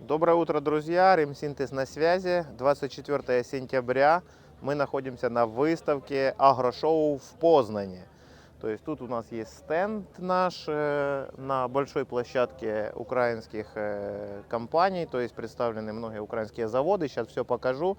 Доброе утро, друзья! Ремсинтез на связи. 24 сентября. Мы находимся на выставке Агрошоу в Познане. То есть тут у нас есть стенд наш на большой площадке украинских компаний. То есть представлены многие украинские заводы. Сейчас все покажу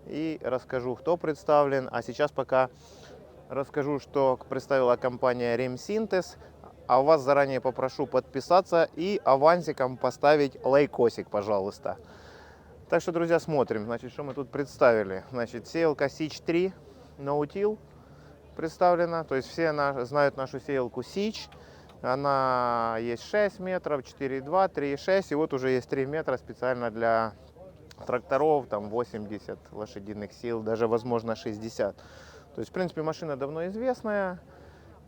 и расскажу, кто представлен. А сейчас пока расскажу, что представила компания Ремсинтез. А вас заранее попрошу подписаться и авансиком поставить лайкосик, пожалуйста. Так что, друзья, смотрим. Значит, что мы тут представили. Значит, сеялка Сич 3 Наутил представлена. То есть все знают нашу сеялку Сич. Она есть 6 метров, 4,2, 3,6. И вот уже есть 3 метра специально для тракторов. Там 80 лошадиных сил, даже возможно 60. То есть, в принципе, машина давно известная.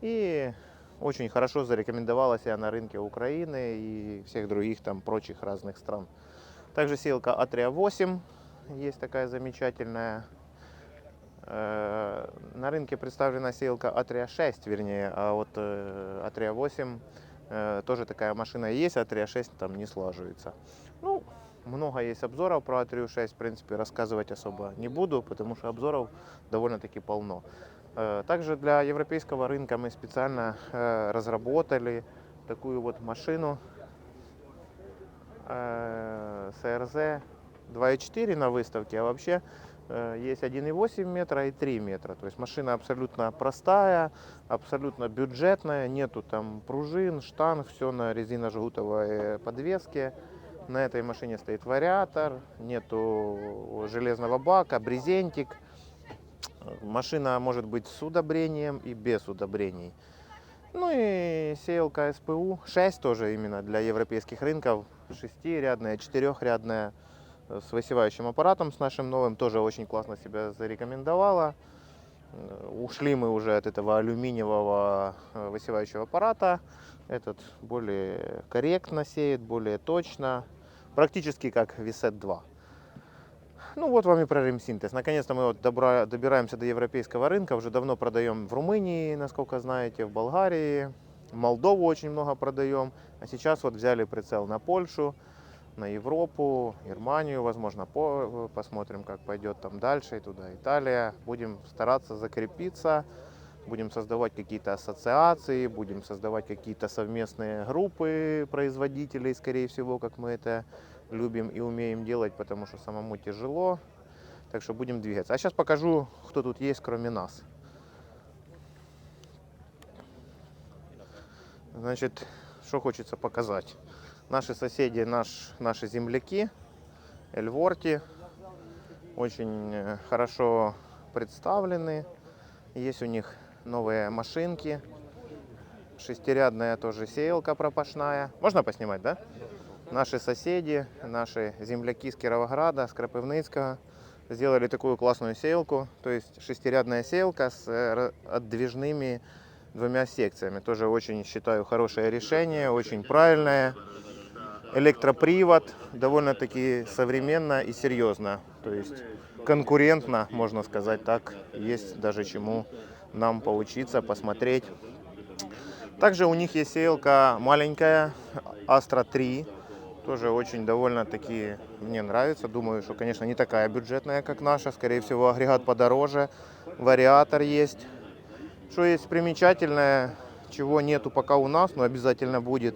И очень хорошо зарекомендовала себя на рынке Украины и всех других там прочих разных стран. Также сеялка Atria 8 есть такая замечательная. На рынке представлена сеялка Atria 6, вернее, а вот Atria 8 тоже такая машина есть, Atria 6 там не слаживается. Ну, много есть обзоров про Atria 6, в принципе, рассказывать особо не буду, потому что обзоров довольно-таки полно. Также для европейского рынка мы специально разработали такую вот машину CRZ 2.4 на выставке, а вообще есть 1.8 метра и 3 метра. То есть машина абсолютно простая, абсолютно бюджетная, нету там пружин, штанг, все на резино-жгутовой подвеске. На этой машине стоит вариатор, нету железного бака, брезентик. Машина может быть с удобрением и без удобрений. Ну и сеялка СПУ 6 тоже именно для европейских рынков. 6-рядная, 4-рядная с высевающим аппаратом, с нашим новым, тоже очень классно себя зарекомендовала. Ушли мы уже от этого алюминиевого высевающего аппарата. Этот более корректно сеет, более точно. Практически как Висет 2. Ну вот вам и про Ремсинтез. Наконец-то мы вот добираемся до европейского рынка. Уже давно продаем в Румынии, насколько знаете, в Болгарии. В Молдову очень много продаем. А сейчас вот взяли прицел на Польшу, на Европу, Германию. Возможно, посмотрим, как пойдет там дальше. И туда Италия. Будем стараться закрепиться. Будем создавать какие-то ассоциации, будем создавать какие-то совместные группы производителей, скорее всего, как мы это любим и умеем делать, потому что самому тяжело. Так что будем двигаться. А сейчас покажу, кто тут есть, кроме нас. Значит, что хочется показать. Наши соседи, наши земляки, Эльворти, очень хорошо представлены. Есть у них новые машинки. 6-рядная тоже сеялка пропашная. Можно поснимать, да? Наши соседи, наши земляки с Кировограда, с Кропивницкого сделали такую классную сеялку. То есть 6-рядная сеялка с отдвижными 2 секциями. Тоже очень, считаю, хорошее решение, очень правильное. Электропривод, довольно-таки современно и серьезно. То есть конкурентно, можно сказать так. Есть даже чему нам поучиться, посмотреть. Также у них есть сеялка маленькая, Astra 3. Тоже очень довольно-таки мне нравится. Думаю, что, конечно, не такая бюджетная, как наша. Скорее всего, агрегат подороже. Вариатор есть. Что есть примечательное, чего нету пока у нас, но обязательно будет.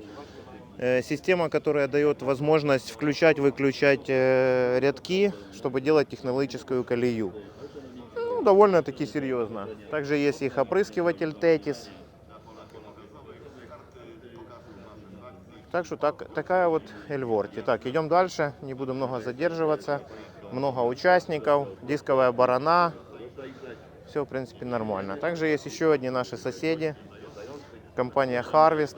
Система, которая дает возможность включать-выключать рядки, чтобы делать технологическую колею. Ну, довольно-таки серьезно. Также есть их опрыскиватель Тетис. Так что такая вот Эльворти. Так, идем дальше, не буду много задерживаться. Много участников, дисковая барана. Все, в принципе, нормально. Также есть еще одни наши соседи. Компания Harvest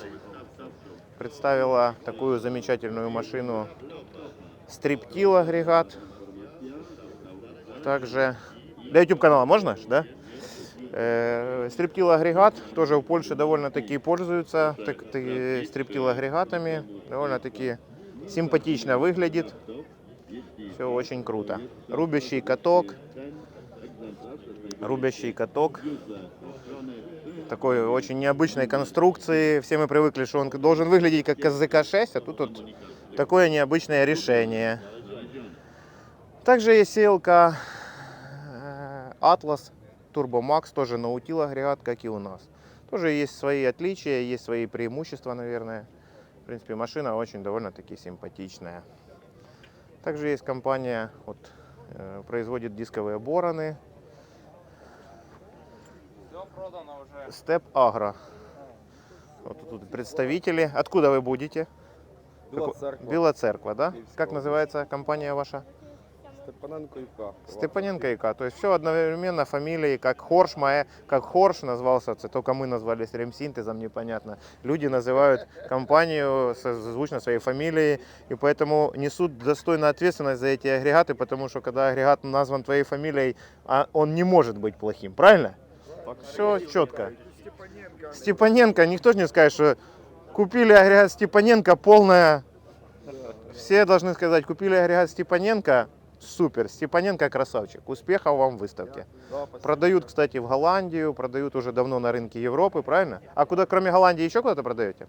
представила такую замечательную машину Стриптил агрегат. Также для YouTube канала можно, да? Стриптил агрегат тоже в Польше довольно-таки пользуются стриптил агрегатами. Довольно-таки симпатично выглядит. Все очень круто. Рубящий каток. Такой очень необычной конструкции. Все мы привыкли, что он должен выглядеть как КЗК-6, а тут вот такое необычное решение. Также есть сеялка Atlas Turbo Max, тоже наутил агрегат, как и у нас. Тоже есть свои отличия, есть свои преимущества, наверное. В принципе, машина очень довольно-таки симпатичная. Также есть компания, вот, производит дисковые бороны. Все продано уже. Step Agro. Вот тут представители. Откуда вы будете? Біла Церква, да? Как называется компания ваша? Степаненко и К. Степаненко и К. То есть все одновременно фамилии, как Хорш, как Хорш назвался, только мы назвались ремсинтезом, непонятно. Люди называют компанию созвучно своей фамилией, и поэтому несут достойную ответственность за эти агрегаты, потому что когда агрегат назван твоей фамилией, он не может быть плохим, правильно? Все четко. Степаненко, никто же не скажет, что купили агрегат Степаненко, полная... Все должны сказать, купили агрегат Степаненко, супер, Степаненко красавчик, успехов вам в выставке. Продают, кстати, в Голландию, продают уже давно на рынке Европы, правильно? А куда, кроме Голландии, еще куда-то продаете?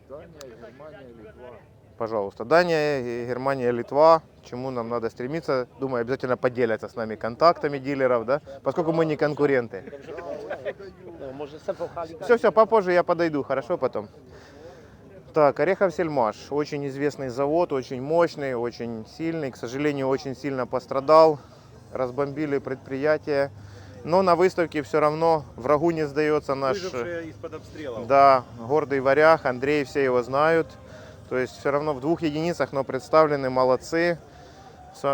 Дания, Германия, Литва. Пожалуйста, Дания, Германия, Литва, к чему нам надо стремиться. Думаю, обязательно поделятся с нами контактами дилеров, да? Поскольку мы не конкуренты. Все, попозже я подойду, хорошо, потом. Так, Орехов-Сельмаш. Очень известный завод, очень мощный, очень сильный. К сожалению, очень сильно пострадал. Разбомбили предприятие. Но на выставке все равно врагу не сдается наш... Выжившие из-под обстрелов. Да, гордый варяг, Андрей, все его знают. То есть все равно в 2 единицах, но представлены, молодцы.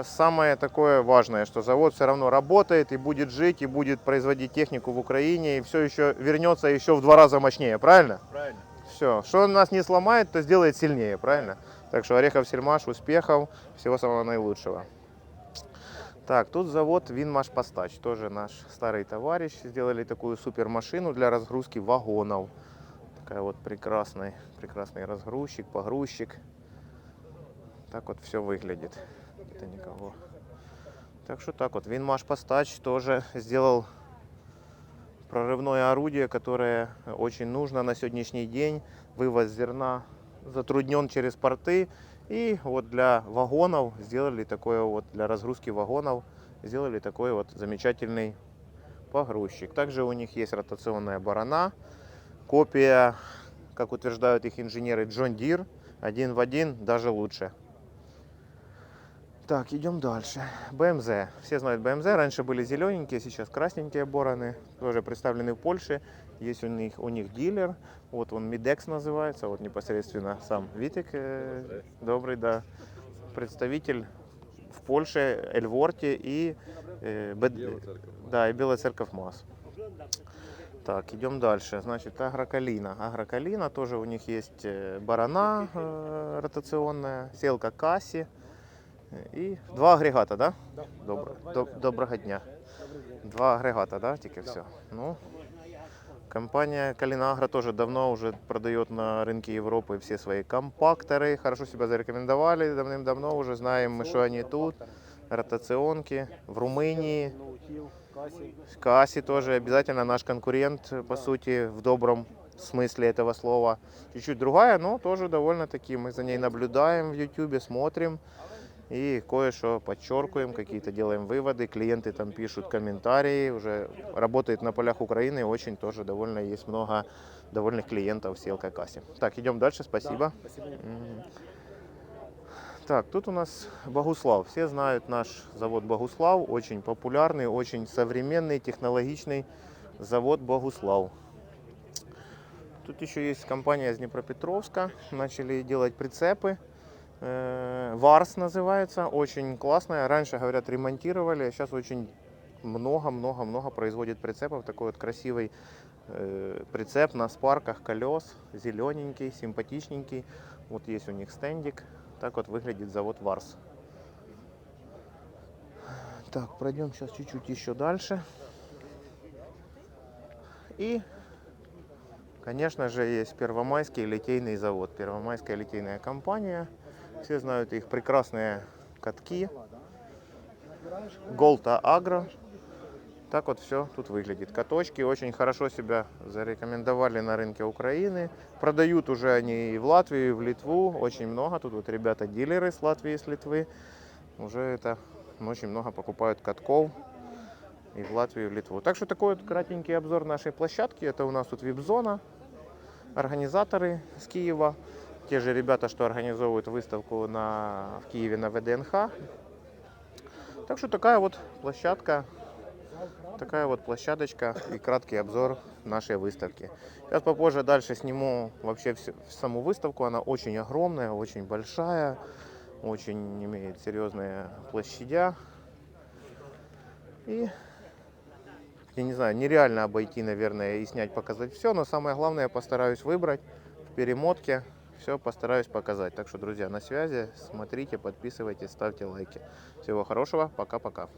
Самое такое важное, что завод все равно работает и будет жить, и будет производить технику в Украине, и все еще вернется еще в 2 раза мощнее, правильно? Правильно. Все, что нас не сломает, то сделает сильнее, правильно? Так что Орехов-Сельмаш, успехов, всего самого наилучшего. Так, тут завод Винмаш Постач, тоже наш старый товарищ. Сделали такую супер машину для разгрузки вагонов. Такая вот прекрасный разгрузчик, погрузчик. Так вот все выглядит. Это никого. Так что так вот, Винмаш Постач тоже сделал прорывное орудие, которое очень нужно на сегодняшний день. Вывоз зерна затруднен через порты. И вот для вагонов сделали такое вот, для разгрузки вагонов сделали такой вот замечательный погрузчик. Также у них есть ротационная борона. Копия, как утверждают их инженеры, John Deere. 1 в 1, даже лучше. Так, идем дальше. БМЗ. Все знают БМЗ. Раньше были зелененькие, сейчас красненькие бороны. Тоже представлены в Польше. Есть у них дилер. Вот он Мидекс называется. Вот непосредственно сам Витек. Добрый, да. Представитель в Польше, Эльворте и Белая Церковь МАЗ. Так, идем дальше. Значит, Агрокалина. Агрокалина, тоже у них есть борона ротационная, селка Касси. І 2 агрегата, да? Доброго дня. 2 агрегата, да, тільки все. Ну, компания Калина Агро тоже давно уже продает на рынке Европы все свои компакторы. Хорошо себя зарекомендовали давным-давно, уже знаем мы, что они тут. Ротационки в Румынии. Касси тоже обязательно наш конкурент, по сути, в добром смысле этого слова. Чуть-чуть другая, но тоже довольно-таки мы за ней наблюдаем в YouTube, смотрим. И кое-что подчеркиваем, какие-то делаем выводы, клиенты там пишут комментарии, уже работает на полях Украины, очень тоже довольно есть много довольных клиентов в селка Касси. Так, идем дальше, спасибо. Да, спасибо. Так, тут у нас Богуслав. Все знают наш завод Богуслав, очень популярный, очень современный, технологичный завод Богуслав. Тут еще есть компания из Днепропетровска, начали делать прицепы. Варс называется, очень классная. Раньше, говорят, ремонтировали, а сейчас очень много производит прицепов. Такой вот красивый прицеп на спарках колес, зелененький, симпатичненький. Вот есть у них стендик. Так вот выглядит завод Варс. Так, пройдем сейчас чуть-чуть еще дальше. И, конечно же, есть Первомайский литейный завод. Первомайская литейная компания. Все знают их прекрасные катки. Голта Агро. Так вот все тут выглядит. Каточки очень хорошо себя зарекомендовали на рынке Украины. Продают уже они и в Латвию, и в Литву. Очень много. Тут вот ребята-дилеры с Латвии и с Литвы. Уже это очень много покупают катков и в Латвию, и в Литву. Так что такой вот кратенький обзор нашей площадки. Это у нас тут вип-зона. Организаторы с Киева. Те же ребята, что организовывают выставку в Киеве на ВДНХ. Так что такая вот площадка. Такая вот площадочка и краткий обзор нашей выставки. Сейчас попозже дальше сниму вообще саму выставку. Она очень огромная, очень большая, очень имеет серьезные площадя. И, я не знаю, нереально обойти, наверное, и снять, показать все. Но самое главное, я постараюсь выбрать в перемотке. Все постараюсь показать. Так что, друзья, на связи. Смотрите, подписывайтесь, ставьте лайки. Всего хорошего. Пока-пока.